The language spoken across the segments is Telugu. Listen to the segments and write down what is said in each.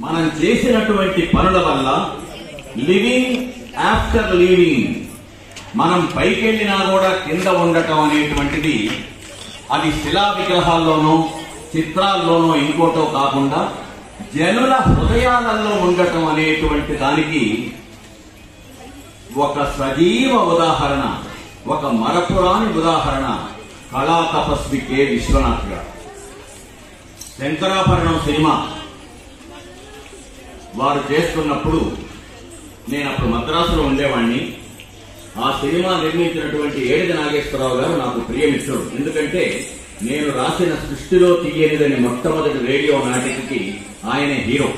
మనం చేసినటువంటి పనుల వల్ల లివింగ్ ఆఫ్టర్ లీవింగ్, మనం పైకి వెళ్ళినా కూడా కింద ఉండటం అనేటువంటిది అది శిలా విగ్రహాల్లోనో చిత్రాల్లోనో ఇంకోటో కాకుండా జనుల హృదయాలలో ఉండటం అనేటువంటి దానికి ఒక సజీవ ఉదాహరణ, ఒక మరపురాని ఉదాహరణ కళా తపస్వి కె. విశ్వనాథ్ గారు. శంకరాభరణం సినిమా వారు చేస్తున్నప్పుడు నేను అప్పుడు మద్రాసులో ఉండేవాడిని. ఆ సినిమా నిర్మించినటువంటి ఏడిది నాగేశ్వరరావు గారు నాకు ప్రియమిత్రుడు. ఎందుకంటే నేను రాసిన సృష్టిలో తీయనిదని మొట్టమొదటి రేడియో నాటికకి ఆయనే హీరో.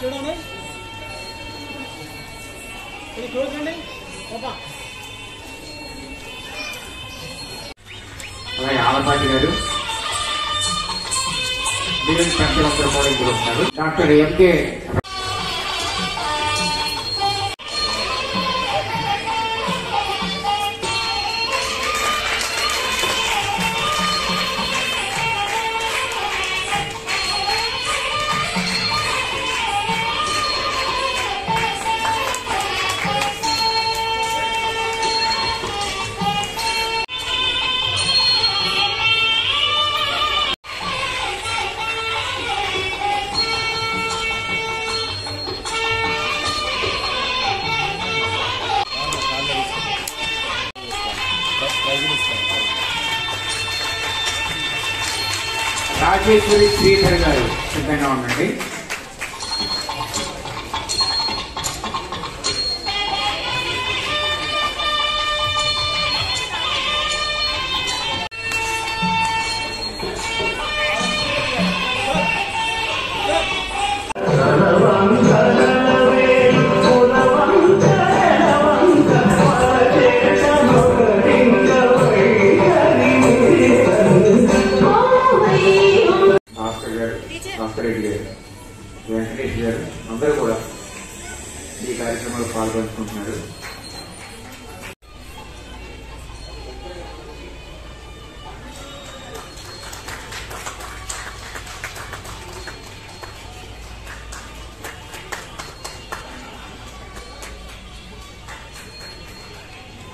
చూడండి, ఇది చూడండి. అలాగే ఆలపాటి గారు, దీని పెద్దలందరూ కూడా ఇప్పుడు వస్తారు. డాక్టర్ ఎంకే రాజేశ్వరి శ్రీధర్ గారు సిద్ధంగా ఉండండి. వెంకటేష్ గారు అందరూ కూడా ఈ కార్యక్రమంలో పాల్గొంటున్నారు.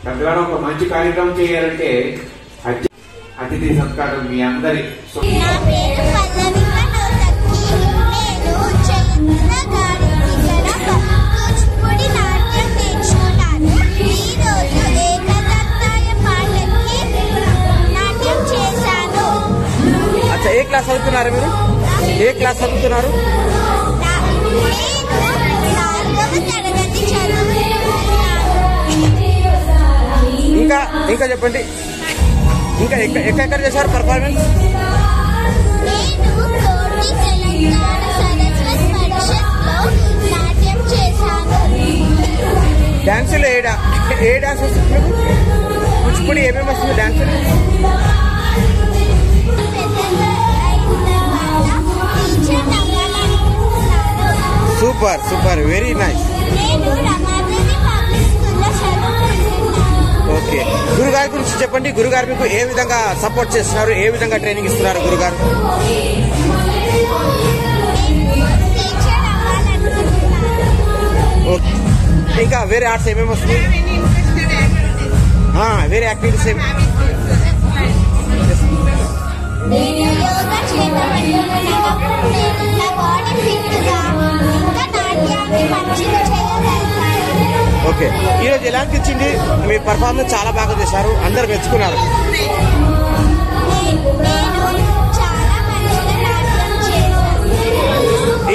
పెద్దగా ఒక మంచి కార్యక్రమం చేయాలంటే అతిథి సత్కారం మీ అందరి ఏ క్లాస్ చదువుతున్నారు మీరు? ఏ క్లాస్ చదువుతున్నారు? ఇంకా ఇంకా చెప్పండి, ఇంకా ఎక్కడ చేశారు పర్ఫార్మెన్స్? డాన్సులో ఏ డాన్స్ వస్తుంది మీకు? కూచిపూడి ఏమేమి వస్తుంది డాన్సులు? Super super, very nice. Okay, గురుగారి గురించి చెప్పండి. గురుగారు మీకు ఏ విధంగా సపోర్ట్ చేస్తున్నారు, ఏ విధంగా ట్రైనింగ్ ఇస్తున్నారు గురుగారు? ఓకే, ఇంకా వేరే ఆర్ట్స్ ఏమేమి వస్తుంది? వేరే యాక్టివిటీస్ ఏమి? ఓకే, ఈరోజు ఎలా అనిపించింది? మీ పర్ఫార్మెన్స్ చాలా బాగా చేశారు, అందరు మెచ్చుకున్నారు.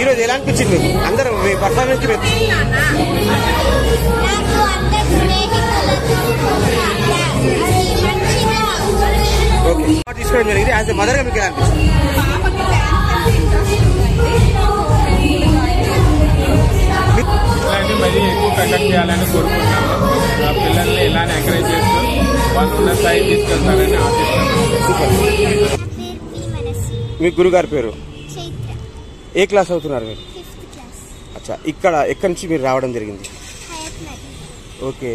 ఈరోజు ఎలా అనిపించింది మీకు? అందరూ మీ పర్ఫార్మెన్స్ కి ఓకే తీసుకోవడం జరిగింది. యాజ్ ఎ మదర్గా మీకు ఎలా అనిపిస్తుంది? ఇలాంటి మరీ ఎక్కువ కండక్ట్ చేయాలని కోరుకుంటున్నాను. పిల్లల్ని ఇలానే ఎంకరేజ్ చేస్తూ వాళ్ళు ఉన్న స్థాయి తీసుకెళ్తారని ఆశిస్తున్నాను. మీ గురుగారి పేరు? ఏ క్లాస్ అవుతున్నారు మీరు? అచ్చా, ఎక్కడి నుంచి మీరు రావడం జరిగింది? ఓకే,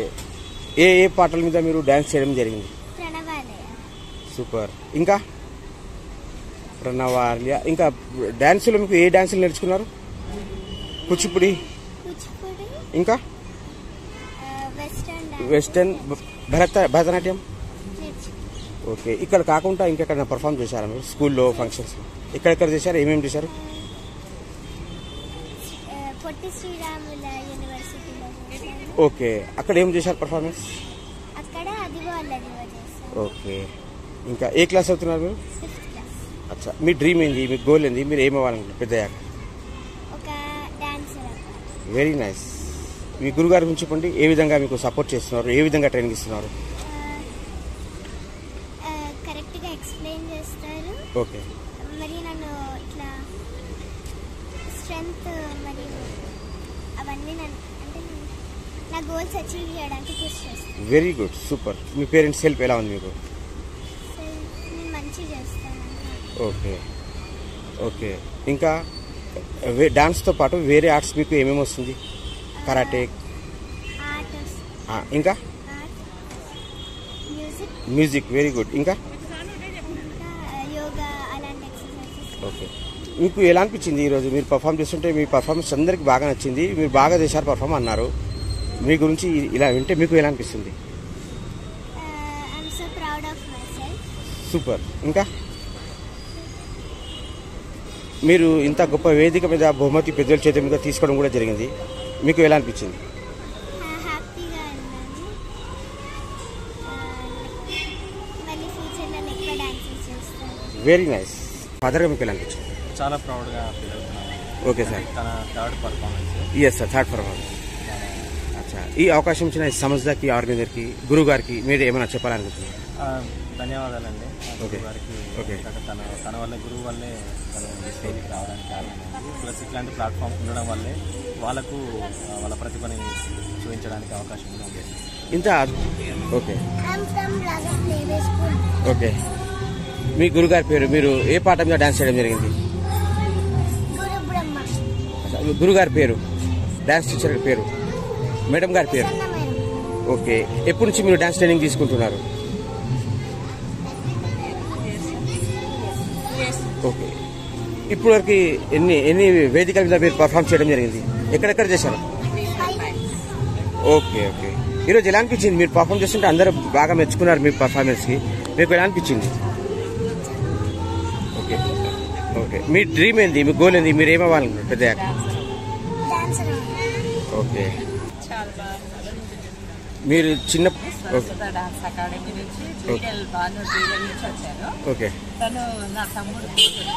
ఏ పాటల మీద మీరు డాన్స్ చేయడం జరిగింది? సూపర్. ఇంకా ప్రణవాల్య, ఇంకా డాన్సులో మీకు ఏ డాన్సులు నేర్చుకున్నారు? కూచిపూడి, ఇంకా వెస్టర్న్, భరతనాట్యం. ఓకే, ఇక్కడ కాకుండా ఇంకెక్కడ పర్ఫామ్ చేశారా మీరు? స్కూల్లో ఫంక్షన్స్ ఎక్కడెక్కడ చేశారు, ఏమేమి చేశారు? ఓకే, అక్కడ ఏం చేశారు పర్ఫార్మెన్స్? ఓకే, ఇంకా ఏ క్లాస్ అవుతున్నారు మీరు? అచ్చా, మీ డ్రీమ్ ఏంది, మీ గోల్ ఏంది, మీరు ఏమవ్వాలనుకుంటున్నారు పెద్దయ్యాక? Very nice. మీ గురుగారి గురించి చెప్పండి, ఏ విధంగా మీకు సపోర్ట్ చేస్తున్నారు, ఏ విధంగా ట్రైనింగ్ ఇస్తున్నారు? కరెక్ట్గా ఎక్స్ప్లెయిన్ చేస్తారు. ఓకే, మరి నన్ను ఇట్లా స్ట్రెంగ్త్ మరి అవన్నీ అంటే నా గోల్స్ అచీవ్ చేయడానికి పుష్ చేస్తాను. Very good, super. మీ పేరెంట్స్ హెల్ప్ ఎలా ఉంది మీకు? నేను మంచిగా చేస్తాను. ఓకే ఓకే, ఇంకా డాన్స్తో పాటు వేరే ఆర్ట్స్ మీకు ఏమేమి వస్తుంది? కరాటే, ఇంకా మ్యూజిక్. Very good. ఇంకా యోగా అలాంటి ఎక్సర్సైజెస్. ఓకే, మీకు ఎలా అనిపించింది ఈరోజు మీరు పర్ఫామ్ చేస్తుంటే? మీ పర్ఫార్మెన్స్ అందరికి బాగా నచ్చింది, మీరు బాగా చేశారు పర్ఫామ్ అన్నారు. మీ గురించి ఇలా వింటే మీకు ఎలా అనిపిస్తుంది? I'm so proud of my self. Super. ఇంకా మీరు ఇంత గొప్ప వేదిక మీద బహుమతి పెద్దల చేతి మీద తీసుకోవడం కూడా జరిగింది, మీకు ఎలా అనిపించింది? హ్యాపీగా ఉన్నాను. మళ్ళీ ఫ్యూచర్లో ఎక్కువ డాన్సెస్ చేస్తాను. Very nice. మదర్గా మీకు ఎలా అనిపించింది? చాలా ప్రౌడ్గా ఫీల్ అవుతున్నాను. Okay sir. తన third performance. Yes sir, third performance. అచ్చా, ఈ అవకాశం ఇచ్చిన సంస్థకి, ఆర్గనైజర్కి, గురువు గారికి మీరు ఏమైనా చెప్పాలనుకుంటున్నారు? ధన్యవాదాలండి ఓకే వారికి. ఓకే, తన వల్ల, గురువు వల్లే తను స్టేజ్కి రావడానికి కారణమైంది. ప్లస్ ఇట్లాంటి ప్లాట్ఫామ్ ఉండడం వల్లే వాళ్ళకు వాళ్ళ ప్రతిభని చూపించడానికి అవకాశం కూడా ఉంది. ఇంత ఓకే ఐఎమ్ ఫ్రమ్ రాగా ప్లే స్కూల్. ఓకే, మీ గురుగారి పేరు? మీరు ఏ పాట మీద డాన్స్ చేయడం జరిగింది? గురు బ్రహ్మ. గురుగారి పేరు, డాన్స్ టీచర్ పేరు, మేడం గారి పేరు? ఓకే, ఎప్పటి నుంచి మీరు డాన్స్ ట్రైనింగ్ తీసుకుంటున్నారు? ఓకే, ఇప్పటి వరకు ఎన్ని వేదికల మీద మీరు పర్ఫామ్ చేయడం జరిగింది? ఎక్కడెక్కడ చేశారు? ఓకే ఓకే, ఈరోజు ఎలా అనిపించింది? మీరు పర్ఫామ్ చేస్తుంటే అందరూ బాగా మెచ్చుకున్నారు మీ పర్ఫార్మెన్స్కి, మీకు ఎలా అనిపించింది? ఓకే ఓకే, మీ డ్రీమ్ ఏంది, మీ గోల్ ఏంది, మీరు ఏమవ్వాలనుకుంటున్నారు పెద్దయ్యాక? ఓకే, మీరు చిన్న డాన్స్ అకాడమీ నుంచి ట్విటల్ బాను ట్విటల్ నుంచి వచ్చాను. ఓకే, తను నా తమ్ముడు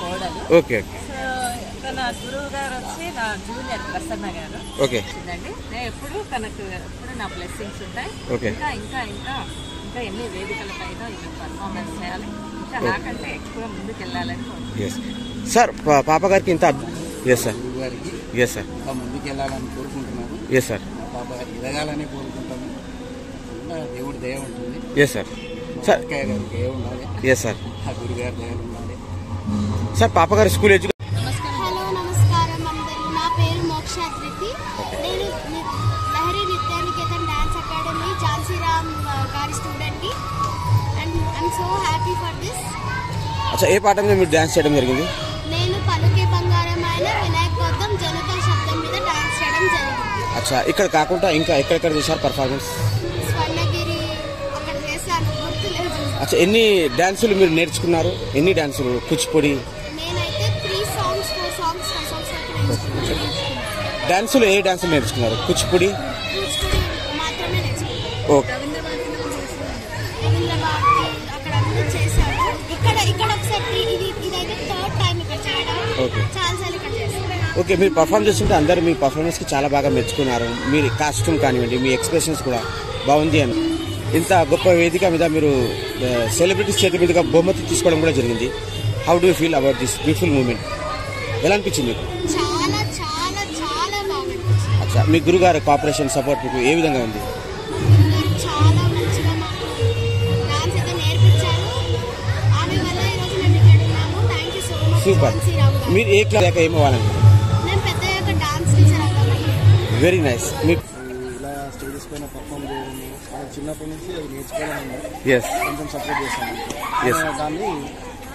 కోడలు. ఓకే ఓకే, తన గురువు గారు వచ్చి నా జూనియర్ ప్రసన్న గారు. ఓకే, చూడండి, నేను ఎప్పుడు తనకు ఎప్పుడు నా బ్లెస్సింగ్స్ ఉంటాయి. ఓకే, ఇంకా ఇంకా ఇంకా ఇంకా ఎన్ని వేదికలపైన ఇది పర్ఫార్మెన్స్ చేయాలి, ఇంకా నాకంటే ఎక్కువ ముందుకు వెళ్ళాలని కోరుకుంటున్నాను. సార్ పాప గారికి ఇంత ఎస్ సార్, ఎస్ సార్, ముందుకు వెళ్ళాలని కోరుకుంటున్నాను. Yes sir. పాప ఎదగాలని కోరుకుంటాము. దేవుడి దయ ఉంటుంది. Yes sir. సార్ దయ ఉండాలి. Yes sir. ఆ గురుగారి దయ ఉండాలి. సార్ పాప గారి స్కూల్ ఎడ్యుకేషన్. హలో నమస్కారం అందరూ. నా పేరు మోక్షాద్రితి. నేను లహరి నిత్యానికేతన్ డాన్స్ అకాడమీ ఝాన్సీరామ్ గారి స్టూడెంట్ని. And I'm so happy for this. అచ్చా, ఏ పాట మీద మీరు డాన్స్ చేయడం జరిగింది? నేను పలుకే బంగారమైన వినాయకోత్తం జనతా శబ్దం మీద డాన్స్ చేయడం జరిగింది. అచ్చా, ఇక్కడ కాకుండా ఇంకా ఎక్కడెక్కడ చేశారు పర్ఫార్మెన్స్? స్వర్ణగిరి అక్కడ చేశాను, గుర్తులేదు. అచ్చా, ఎన్ని డాన్సులు మీరు నేర్చుకున్నారు? ఎన్ని డాన్సులు? కూచిపూడి నేనైతే 3 songs 4 songs 5 songs వరకు నేర్చుకున్నాను. డాన్సులు ఏ డాన్సులు నేర్చుకున్నారు? కూచిపూడి కూచిపూడి మాత్రమే నేర్చుకున్నాను. ఓకే. రవీంద్రభారతి అక్కడ అన్ని చేశాను. ఇక్కడ ఒకసారి ఇదైతే 3rd time ఇక్కడ చేయడం. ఓకే. చాలాసార్లు ఇక్కడ చేస్తాను. ఓకే, మీరు పర్ఫామ్ చేస్తుంటే అందరూ మీ పర్ఫార్మెన్స్కి చాలా బాగా మెచ్చుకున్నారు. మీరు కాస్ట్యూమ్ కానివ్వండి, మీ ఎక్స్ప్రెషన్స్ కూడా బాగుంది అని. ఇంత గొప్ప వేదిక మీద మీరు సెలబ్రిటీస్ చేతి మీదుగా బహుమతి తీసుకోవడం కూడా జరిగింది. How do you feel about this beautiful moment? ఎలా అనిపించింది మీకు? చాలా చాలా చాలా బాగా అనిపించింది. అచ్చా, మీ గురుగారు కోఆపరేషన్ సపోర్ట్ మీకు ఏ విధంగా ఉంది? చాలా మంచిగా మాకు డాన్స్ అయితే నేర్పించారు. ఆమె వల్ల ఈరోజు మేము ఇక్కడ ఉన్నాము. Thank you so much. Super. మీరు ఏ క్లాస్ దాకా ఏమవ్వాలనుకుంటున్నారు? నేను పెద్దయ్యాక డాన్స్ టీచర్ అవ్వాలని. Very nice. మీకు ఇలా స్టేజెస్ పైన పర్ఫామ్ చేయడం చాలా చిన్నప్పటి నుంచి అది నేర్చుకోవాలని ఎస్ కొంచెం సపోర్ట్ చేస్తాను. దాన్ని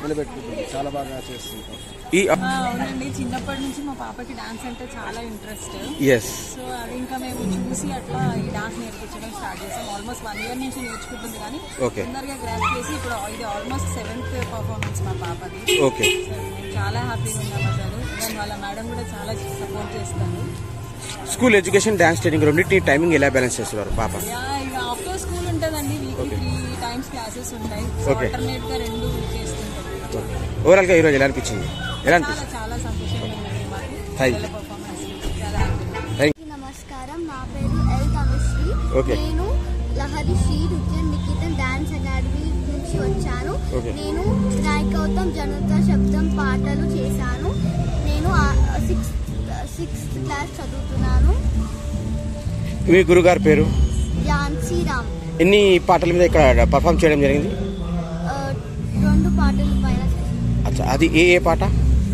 నిలబెట్టుకుంటుంది. చాలా బాగా చేస్తుంటాం. అవునండి, చిన్నప్పటి నుంచి మా పాపకి డాన్స్ అంటే చాలా ఇంట్రెస్ట్. ఎస్. సో అది ఇంకా మేము చూసి అట్లా ఈ డాన్స్ నేర్పించడం స్టార్ట్ చేసాం. ఆల్మోస్ట్ 1 year నుంచి నేర్చుకుంటుంది. కానీ ఓకే. తొందరగా గ్రాస్ చేసి ఇప్పుడు ఇది ఆల్మోస్ట్ 7th పర్ఫార్మెన్స్ మా పాపది. ఓకే. చాలా హ్యాపీగా ఉన్నాం అసలు. ఈవెన్ వాళ్ళ మేడం కూడా చాలా సపోర్ట్ చేస్తారు. స్కూల్ ఎడ్యుకేషన్, డాన్స్ ట్రైనింగ్ రెండింటి టైమింగ్ ఎలా బ్యాలెన్స్ చేస్తున్నారు పాప? ఇక ఆఫ్టర్ స్కూల్ ఉంటుందండి. వీక్లీ 3 times క్లాసెస్ ఉంటాయి. ఆల్టర్నేట్ గా 2 చేస్తుంటాం. ఓవరాల్ గా ఈరోజు ఎలా అనిపించింది? ఎలా అనిపించింది? చాలా సంతోషంగా ఉందండి మాకు. Thank you. పర్ఫార్మెన్స్ చాలా హ్యాపీ. నమస్కారం, నా పేరు ఎల్ తమిశ్రీ. ఓకే. నేను లహరి శ్రీ నిత్యానికేతన్ డాన్స్ అకాడమీ నుంచి వచ్చాను. ఓకే. నేను వినాయకోత్తం జనతా శబ్దం పాటలు చేశాను. నేను 6th క్లాస్ చదువుతున్నాను. మీ గురుగారి పేరు? ఝాన్సీరామ్. ఎన్ని పాటల మీద ఇక్కడ పర్ఫామ్ చేయడం జరిగింది? 2 పాటలు పైన చేశాను. అచ్చా, అది ఏ పాట?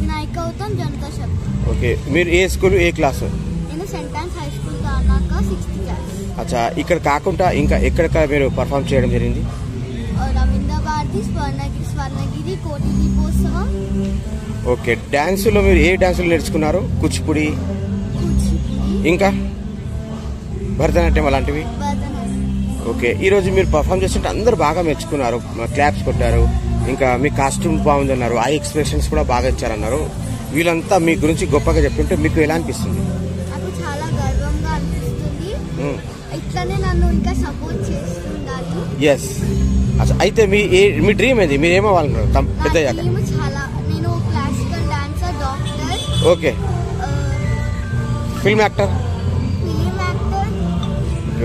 వినాయకోత్తం జనతా శబ్దం. ఓకే. మీరు ఏ స్కూల్, ఏ క్లాసు? నేను సెంట్ ఆన్స్ హై స్కూల్ దానాక 6th క్లాస్. అచ్చా, ఇక్కడ కాకుండా ఇంకా ఎక్కడ మీరు పర్ఫామ్ చేయడం జరిగింది? రవీంద్రభారతి, స్వర్ణగిరి కోటి దీపోత్సవం. ఓకే. డాన్సులో మీరు ఏ డాన్సులు నేర్చుకున్నారు? కూచిపూడి, ఇంకా భరతనాట్యం అలాంటివి? ఓకే. ఈరోజు మీరు పర్ఫామ్ చేస్తుంటే అందరూ బాగా మెచ్చుకున్నారు, క్లాప్స్ కొట్టారు, ఇంకా మీ కాస్ట్యూమ్ బాగుంది అన్నారు, ఐ ఎక్స్ప్రెషన్స్ కూడా బాగా ఇచ్చారన్నారు. వీళ్ళంతా మీ గురించి గొప్పగా చెప్తుంటే మీకు ఎలా అనిపిస్తుంది? నాకు చాలా గర్వంగా అనిపిస్తుంది. ఇట్లానే నన్ను ఇంకా సపోర్ట్ చేస్తుండాలి. ఎస్. అచ్చా, అయితే మీ డ్రీమ్ ఏంది? మీరు ఏమవ్వాలనుకుంటారు పెద్దయ్యాక? నేను classical dancer, doctor, okay, film actor.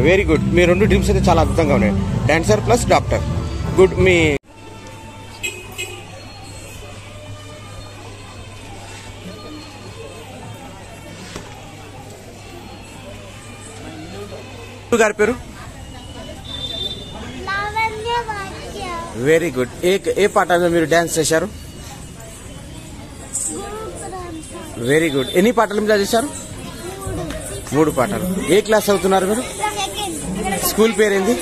Very good. మీ 2 డ్రీమ్స్ అయితే చాలా అద్భుతంగా ఉన్నాయి, డాన్సర్ ప్లస్ డాక్టర్. గుడ్. మీ గారి పేరు? Very good. ఏ పాట మీద మీరు డాన్స్ చేశారు? Very good. ఎన్ని పాటల మీద చేశారు? 3 పాటలు. ఏ క్లాస్ చదువుతున్నారు మీరు? స్కూల్ పేరేంది?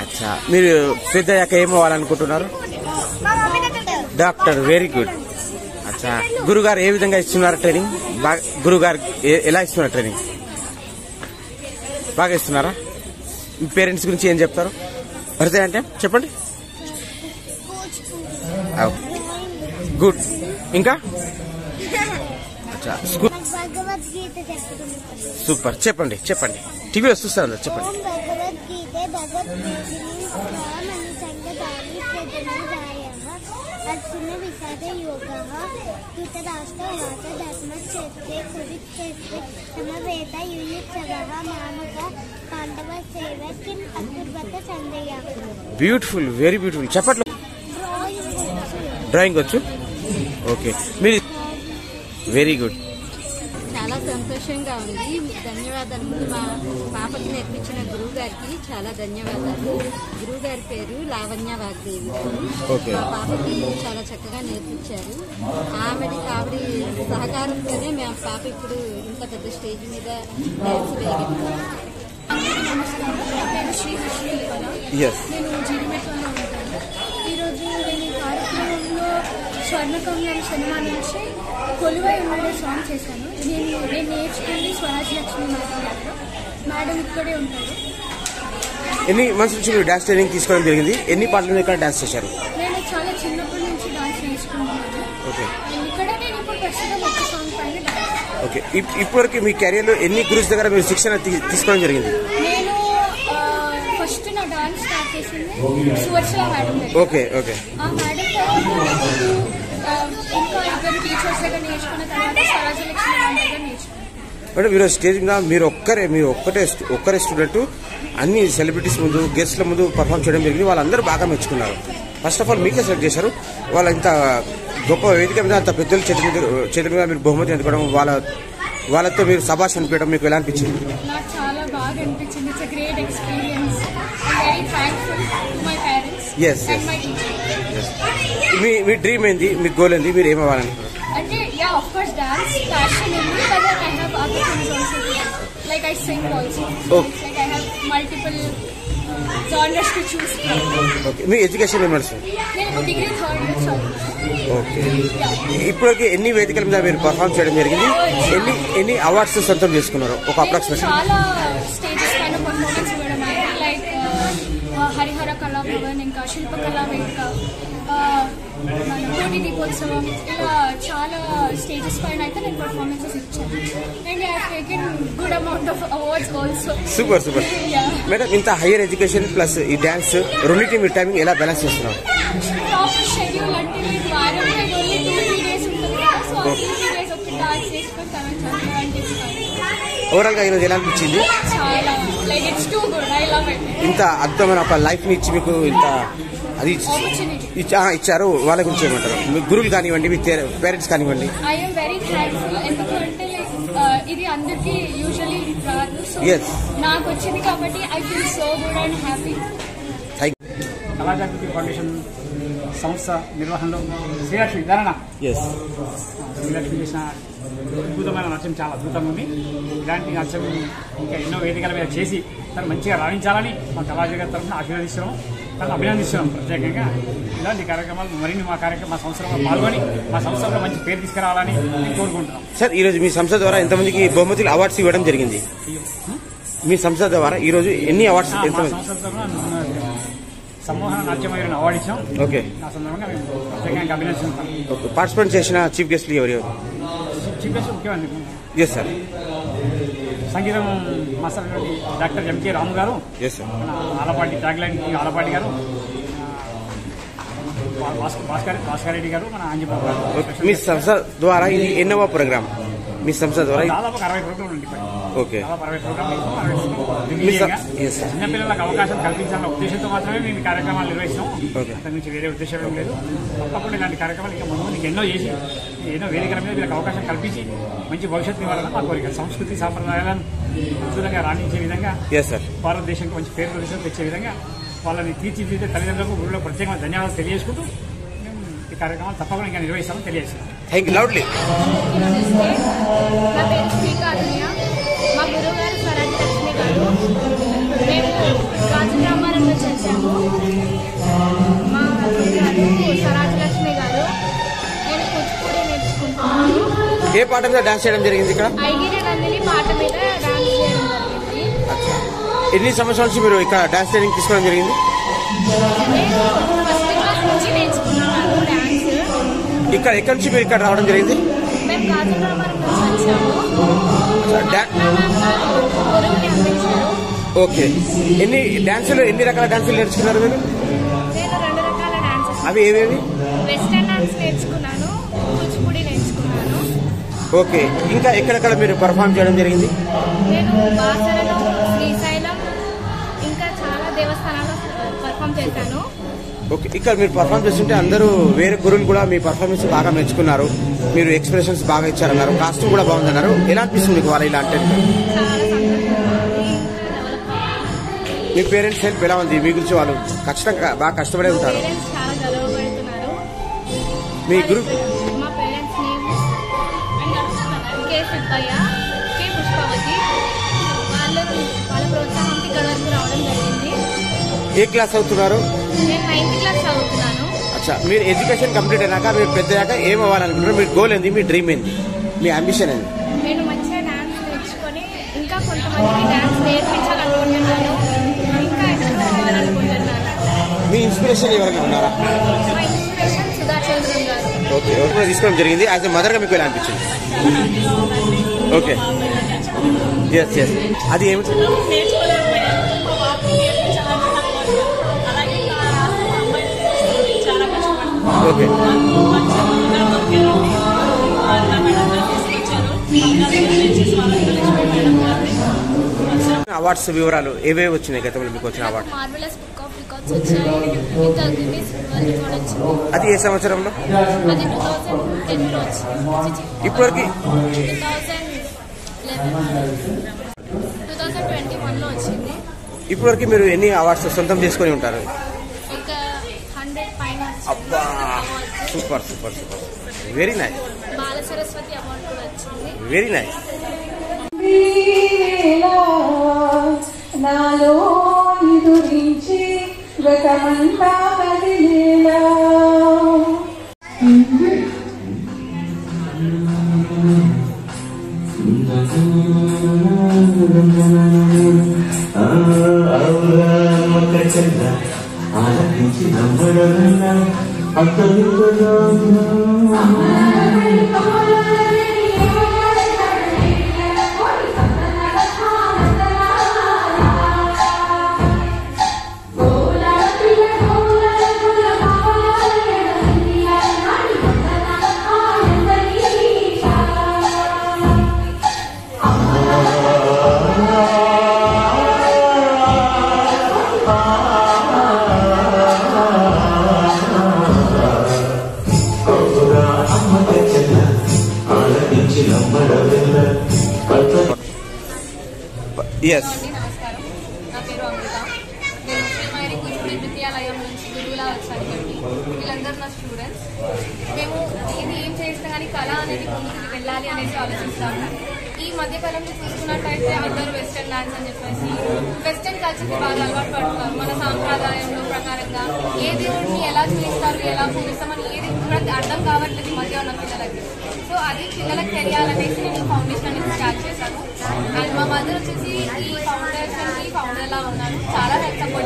అచ్చా, మీరు పెద్దయ్యాక ఏమవ్వాలనుకుంటున్నారు? డాక్టర్. Very good. అచ్చా, గురుగారు ఏ విధంగా ఇస్తున్నారు ట్రైనింగ్? గురుగారు ఎలా ఇస్తున్నారు ట్రైనింగ్? బాగా ఇస్తున్నారా? మీ పేరెంట్స్ గురించి ఏం చెప్తారు? భరతే అంటే చెప్పండి. గుడ్. ఇంకా స్కూల్ సూపర్. చెప్పండి టీవీ వస్తుంది, చెప్పండి. Beautiful, very beautiful. చెప్పట్లు. డ్రాయింగ్ వచ్చు? ఓకే. మీరు వెరీ గుడ్. చాలా సంతోషంగా ఉంది. ధన్యవాదాలు. ముందు మా పాపకి నేర్పించిన గురువు గారికి చాలా ధన్యవాదాలు. గురువు గారి పేరు లావణ్య వాగ్దేవి గారు. మా పాపకి చాలా చక్కగా నేర్పించారు. ఆవిడ సహకారంతోనే మా పాప ఇప్పుడు ఇంత పెద్ద స్టేజ్ మీద డాన్స్ వేయగలిగింది. నమస్కారం, నా పేరు శ్రీకృష్ణ. నేను జీడిమెట్లలో ఉంటాను. ఈరోజు నేను ఈ కార్యక్రమంలో స్వర్ణకమలం సినిమా నుంచి కొలువై ఉండే సాంగ్ చేశాను. నేను నేర్చుకుంది స్వరాజ్ లక్ష్మి మేడం ఇక్కడే ఉంటారు. ఎన్ని మంత్స్ నుంచి మీరు డాన్స్ ట్రైనింగ్ తీసుకోవడం జరిగింది? ఎన్ని పాటల మీద ఇక్కడ డాన్స్ చేశారు? నేను చాలా చిన్నప్పటి నుంచి డాన్స్ నేర్చుకుంటున్నాను. ఇక్కడ నేను ఇప్పుడు ప్రస్తుతం ఒక సాంగ్ పైన డాన్స్. ఓకే, ఇప్పటివరకు మీ కెరీర్ లో ఎన్ని గురువుల దగ్గర మీరు శిక్షణ తీసుకోవడం జరిగింది? నేను ఫస్ట్ నా డాన్స్ స్టార్ట్ చేసింది సువర్చల మేడం దగ్గర. Okay okay. ఆ మేడం ఇంకా ఇద్దరు టీచర్స్ దగ్గర నేర్చుకున్న తర్వాత స్వరాజ్ లక్ష్మి మేడం దగ్గర నేర్చుకున్నాను. మేడం, మీరు స్టేజ్ మీద మీరు ఒక్కరే స్టూడెంట్ అన్ని సెలబ్రిటీస్ ముందు గెస్ట్ల ముందు పర్ఫామ్ చేయడం జరిగింది. వాళ్ళందరూ బాగా మెచ్చుకున్నారు. ఫస్ట్ ఆఫ్ ఆల్ మీకే సెలెక్ట్ చేశారు. వాళ్ళ ఇంత గొప్ప వేదిక మీద అంత పెద్దల చేతుల మీద మీరు బహుమతి అందుకోవడం, వాళ్ళతో మీరు శభాష్ అనిపించడం మీకు ఎలా అనిపించింది? నాకు చాలా బాగా అనిపించింది. It's a great experience. I am very thankful to my parents and my teachers. Me dream ఏంది? మీ గోల్ ఏంది? మీరు ఏమవ్వాలనుకుంటున్నారు? అంటే ఆఫ్ కోర్స్ డాన్స్ ప్యాషన్ ఉంది, but I have other things also. Like I sing also. Like I have multiple genres to choose from. Okay, me education ఏం నడుస్తుంది? నేను డిగ్రీ 3rd ఇయర్ చదువుతున్నాను. ఓకే, ఇప్పటికి ఎన్ని వేదికల మీద మీరు పర్ఫామ్ చేయడం జరిగింది? ఎన్ని అవార్డ్స్ సొంతం చేసుకున్నారు? ఒక అప్రాక్సిమేట్. చాలా స్టేజెస్ పైన పర్ఫార్మెన్స్ ఇవ్వడం అయితే లైక్ హరిహర కళాభవన్, ఇంకా శిల్పకళా వేదిక, కోటి దీపోత్సవం, ఇలా చాలా స్టేజెస్ పైన అయితే నేను పర్ఫార్మెన్సెస్ ఇచ్చాను. And I have taken good amount of awards also. Super. Madam, ఇంత హైయర్ ఎడ్యుకేషన్ ప్లస్ ఈ డాన్స్ రెండింటి మీరు టైమింగ్ ఎలా బ్యాలెన్స్ చేస్తున్నారు? ప్రాపర్ షెడ్యూల్ అంటే నేను వారం ఓన్లీ 2-3 డేస్ ఉంటుంది కదా, సో 2-3 డేస్ ఒక డాన్స్ చేసుకొని ఓవరాల్ గా ఈరోజు ఎలా అనిపించింది? చాలా like it's too good. I love it. ఇంత అద్భుతమైన ఒక లైఫ్ ని ఇచ్చి మీకు ఇంత అది ఇచ్చారు. వాళ్ళ గురించి ఏమంటారు? మీ గురువులు కానివ్వండి, మీ పేరెంట్స్ కానివ్వండి. I am very thankful. ఎందుకంటే ఇది అందరికీ యూజువల్లీ రాదు. సో నాకు వచ్చింది కాబట్టి I feel so good and happy. Kalajagruthi foundation సంస్థ నిర్వహణలో శ్రీలక్ష్మి చేసిన అద్భుతమైన నాట్యం చాలా అద్భుతంగా ఉంది. ఇలాంటి నాట్యం ఇంకా ఎన్నో వేదికల మీద చేసి తను మంచిగా రాణించాలని మా కళాజగత్ తరఫున ఆశీర్వదిస్తున్నాం, తను అభినందిస్తున్నాం. ప్రత్యేకంగా ఇలాంటి కార్యక్రమాలు మరిన్ని మా సంస్థలో పాల్గొని మా సంస్థలో మంచి పేరు తీసుకురావాలని కోరుకుంటున్నాం. సార్, ఈరోజు మీ సంస్థ ద్వారా ఎంతమందికి బహుమతులు అవార్డ్స్ ఇవ్వడం జరిగింది? మీ సంస్థ ద్వారా ఈరోజు ఎన్ని అవార్డ్స్? సమ్మోహన నాట్యమయూరిని అవార్డు ఇచ్చాం. ఓకే, ఆ సందర్భంగా మేము ప్రత్యేకంగా అభినందిస్తున్నాం. పార్టిసిపేట్ చేసిన చీఫ్ గెస్ట్లు ఎవరు? చీఫ్ గెస్ట్ ముఖ్యమంత్రి. Yes sir. సంగీతం మాస్టర్ డాక్టర్ ఎంకే రాము గారు, ఆలపాటి ట్యాగ్లైన్ ఆలపాటి గారు, భాస్కర్ రెడ్డి గారు, మన ఆంజబాబు గారు. మీ సంస్థ ద్వారా ఇది ఎన్నవ ప్రోగ్రామ్? మీ సంస్థ ద్వారా దాదాపు 60 ప్రోగ్రాంలు ఉంటాయి. ఓకే, 60 ప్రోగ్రాంలు చిన్నపిల్లలకు అవకాశం కల్పించాలన్న ఉద్దేశంతో మాత్రమే మేము ఈ కార్యక్రమాలు నిర్వహిస్తాం. అంతకు మించి వేరే ఉద్దేశం ఏం లేదు. తప్పకుండా ఇలాంటి కార్యక్రమాలు ఇంకా ముందు ఎన్నో చేసి ఎన్నో వేదికల మీద వీళ్ళకి అవకాశం కల్పించి మంచి భవిష్యత్తు ఇవ్వాలని మా కోరిక. సంస్కృతి సాంప్రదాయాలను అద్భుతంగా రాణించే విధంగా, భారతదేశానికి మంచి పేరు ప్రదేశం తెచ్చే విధంగా వాళ్ళని తీర్చిదిద్దే తల్లిదండ్రులకు గురువులకు ప్రత్యేకంగా ధన్యవాదాలు తెలియజేసుకుంటూ మేము ఈ కార్యక్రమాలు తప్పకుండా ఇంకా నిర్వహిస్తామని తెలియజేస్తున్నాం. Thank you. లౌడ్లీ. నా పేరు శ్రీకారుణ్య. మా గురువు గారు స్వరాజ్ లక్ష్మి గారు. మేము రాజరామారంలో చేశాము. మా గురువు గారు స్వరాజ్ లక్ష్మి గారు. నేను కూచిపూడి నేర్చుకుంటున్నాను. ఏ పాట మీద డాన్స్ చేయడం జరిగింది ఇక్కడ? ఐగిరి నందిని పాట మీద డాన్స్ చేయడం జరిగింది. ఎన్ని సంవత్సరాల నుంచి మీరు ఇక్కడ డాన్స్ ట్రైనింగ్ తీసుకోవడం జరిగింది? నేను ఫస్ట్ క్లాస్ నుంచి నేర్చుకున్నాను డాన్స్. ఇక్కడ ఎక్కడి నుంచి మీరు ఇక్కడ రావడం జరిగింది? మేము రాజరామారం నుంచి వచ్చాము. ఓకే, ఎన్ని రకాల డాన్సులు నేర్చుకున్నారు మీరు? నేను 2 రకాల డాన్సెస్. అవి ఏవేవి? వెస్టర్న్ డాన్స్ నేర్చుకున్నాను, కూచిపూడి నేర్చుకున్నాను. ఓకే, ఇంకా ఎక్కడెక్కడ మీరు పర్ఫామ్ చేయడం జరిగింది? నేను బాసరలో, శ్రీశైలం, ఇంకా చాలా దేవస్థానాల్లో పర్ఫామ్ చేశాను. ఓకే, ఇక్కడ మీరు పర్ఫార్మ్ చేస్తుంటే అందరూ వేరే గురువులు కూడా మీ పర్ఫార్మెన్స్ బాగా మెచ్చుకున్నారు, మీరు ఎక్స్ప్రెషన్స్ బాగా ఇచ్చారన్నారు, కాస్ట్యూమ్ కూడా బాగుందన్నారు. ఎలా అనిపిస్తుంది మీకు వాళ్ళు ఇలా అంటే? మీ పేరెంట్స్ హెల్ప్ ఎలా ఉంది? మీ గురించి వాళ్ళు ఖచ్చితంగా బాగా కష్టపడే ఉంటారు. మీ గ్రూప్ మా పేరెంట్స్ నేమ్ కే సుబ్బయ్య, కే పుష్పవతి. వాళ్ళ ప్రోత్సాహంకి ఇక్కడ వరకు రావడం జరిగింది. ఏ క్లాస్ అవుతున్నారు? నేను 9th క్లాస్ చదువుతున్నాను. అచ్చా, మీరు ఎడ్యుకేషన్ కంప్లీట్ అయినాక మీరు పెద్దయ్యాక ఏం అవ్వాలనుకుంటున్నారు? మీ గోల్ ఏంది? మీ డ్రీమ్ ఏంది? మీ అంబిషన్ ఏంది? నేను మంచిగా డాన్స్ నేర్చుకొని ఇంకా కొంతమందికి డాన్స్ నేర్పించాలనుకుంటున్నాను. ఇంకా ఎక్కువ అవ్వాలనుకుంటున్నాను. మీ ఇన్స్పిరేషన్ ఎవరైనా ఉన్నారా? మా ఇన్స్పిరేషన్ సుధా చంద్రన్ గారు. ఓకే, ఓకే, తీసుకోవడం జరిగింది. యాజ్ ఎ మదర్గా మీకు ఎలా అనిపించింది? ఓకే, ఎస్ ఎస్, అది ఏమిటి? ఓకే, అవార్డ్స్ వివరాలు ఏవేవి వచ్చినాయి గతంలో మీకు వచ్చిన award? Marvellous book of records వచ్చాయి. ఇంకా గిన్నీస్ వరల్డ్ రికార్డ్ వచ్చింది. అది ఏ సంవత్సరంలో? అది 2010లో వచ్చింది. ఇప్పటికి 2021లో వచ్చింది. ఇప్పటివరకు మీరు ఎన్ని అవార్డ్స్ సొంతం చేసుకొని ఉంటారు? ఇంకా 100 పైన. అబ్బా, super super super, very nice. Bala Saraswati award కూడా వచ్చింది. Very nice. నాలో ఎదురించి వ్రతమంతా కదిలేలా ఆలకించి నమ్మడమన్నా అతను Yes. నమస్కారం, నా పేరు అమృత. నేను శ్రీమైరి గురుకుల విద్యాలయం నుంచి గురువులా వచ్చాను. వీళ్ళందరూ నా స్టూడెంట్స్. మేము ఇది ఏం చేసినా కానీ కళ అనేది ముందుకు వెళ్ళాలి అనేసి ఆలోచిస్తాము. ఈ మధ్యకాలంలో చూసుకున్నట్టయితే అందరూ వెస్టర్న్ డాన్స్ అని చెప్పేసి వెస్టర్న్ కల్చర్కి బాగా అలవాటు పడుతున్నారు. మన సాంప్రదాయంలో ప్రకారంగా ఏ దేవుడిని ఎలా చూపిస్తారు, ఎలా పూజిస్తామని ఏది కూడా అర్థం కావట్లేదు ఈ మధ్య ఉన్న పిల్లలకి. సో అది పిల్లలకు తెలియాలనేసి నేను ఈ ఫౌండేషన్ అనేది స్టార్ట్ చేశాను. అండ్ మా మదర్ వచ్చేసి ఈ ఫౌండేషన్కి ఫౌండర్లా ఉన్నాను. చాలా హెల్ప్ సపోర్ట్